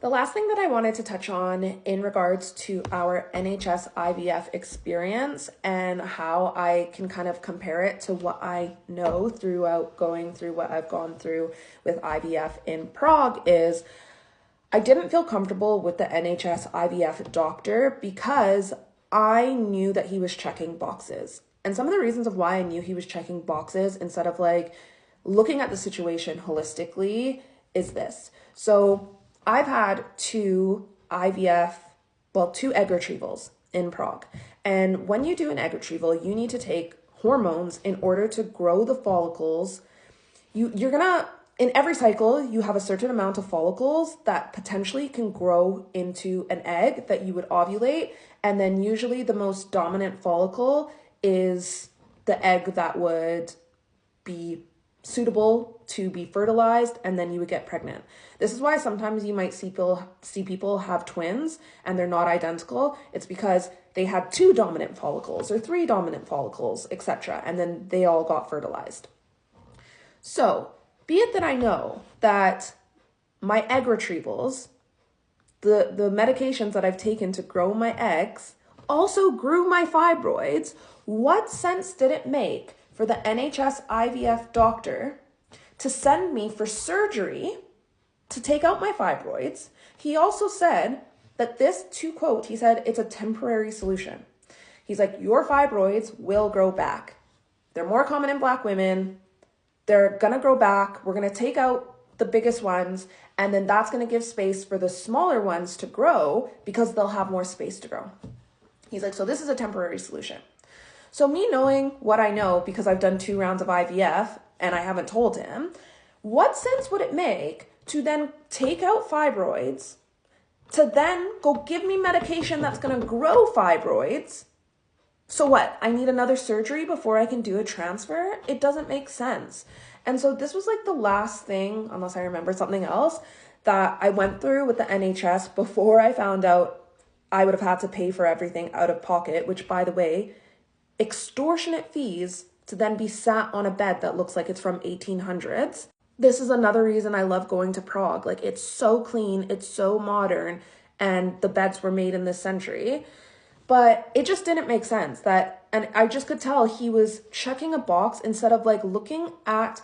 The last thing that I wanted to touch on in regards to our NHS IVF experience and how I can kind of compare it to what I know throughout going through what I've gone through with IVF in Prague is I didn't feel comfortable with the NHS IVF doctor because I knew that he was checking boxes. And some of the reasons of why I knew he was checking boxes instead of like looking at the situation holistically is this. So I've had two egg retrievals in Prague. And when you do an egg retrieval, you need to take hormones in order to grow the follicles. In every cycle, you have a certain amount of follicles that potentially can grow into an egg that you would ovulate. And then usually the most dominant follicle is the egg that would be suitable to be fertilized, and then you would get pregnant. This is why sometimes you might see people have twins and they're not identical. It's because they had two dominant follicles or three dominant follicles, etc., and then they all got fertilized. So, be it that I know that my egg retrievals, the medications that I've taken to grow my eggs, also grew my fibroids, what sense did it make for the NHS IVF doctor to send me for surgery to take out my fibroids? He also said that to quote, he said, it's a temporary solution. He's like, your fibroids will grow back. They're more common in Black women. They're going to grow back. We're going to take out the biggest ones, and then that's going to give space for the smaller ones to grow because they'll have more space to grow. He's like, so this is a temporary solution. So me knowing what I know, because I've done 2 rounds of IVF and I haven't told him, what sense would it make to then take out fibroids, to then go give me medication that's going to grow fibroids? So what? I need another surgery before I can do a transfer? It doesn't make sense. And so this was like the last thing, unless I remember something else, that I went through with the NHS before I found out I would have had to pay for everything out of pocket, which, by the way, extortionate fees to then be sat on a bed that looks like it's from 1800s. This is another reason I love going to Prague. Like, it's so clean, it's so modern, and the beds were made in this century. But it just didn't make sense and I just could tell he was checking a box instead of like looking at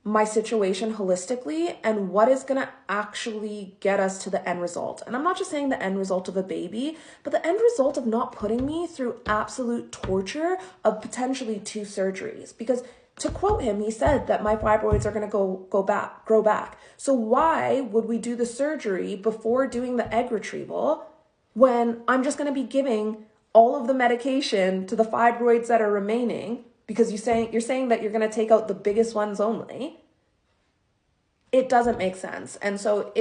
my situation holistically and what is going to actually get us to the end result. And I'm not just saying the end result of a baby, but the end result of not putting me through absolute torture of potentially 2 surgeries. Because to quote him, he said that my fibroids are going to grow back. So why would we do the surgery before doing the egg retrieval when I'm just going to be giving all of the medication to the fibroids that are remaining because you're saying that you're going to take out the biggest ones only? It doesn't make sense. And so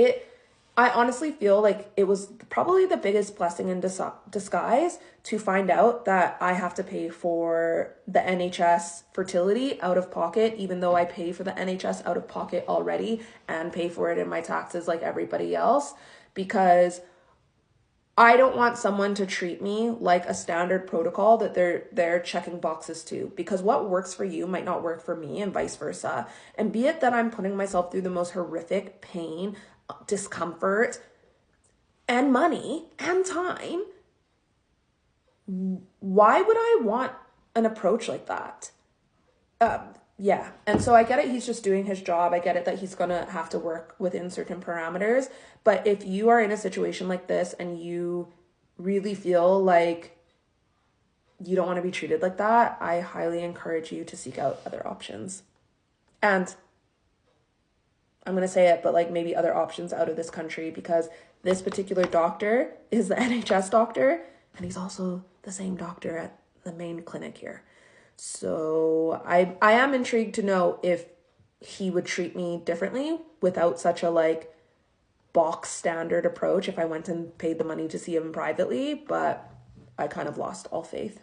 I honestly feel like it was probably the biggest blessing in disguise to find out that I have to pay for the NHS fertility out of pocket, even though I pay for the NHS out of pocket already and pay for it in my taxes like everybody else, because I don't want someone to treat me like a standard protocol that they're checking boxes to, because what works for you might not work for me and vice versa. And be it that I'm putting myself through the most horrific pain, discomfort, and money and time, why would I want an approach like that? Yeah. And so I get it. He's just doing his job. I get it that he's going to have to work within certain parameters. But if you are in a situation like this and you really feel like you don't want to be treated like that, I highly encourage you to seek out other options. And I'm going to say it, but like maybe other options out of this country, because this particular doctor is the NHS doctor and he's also the same doctor at the main clinic here. So I am intrigued to know if he would treat me differently without such a like box standard approach if I went and paid the money to see him privately, but I kind of lost all faith.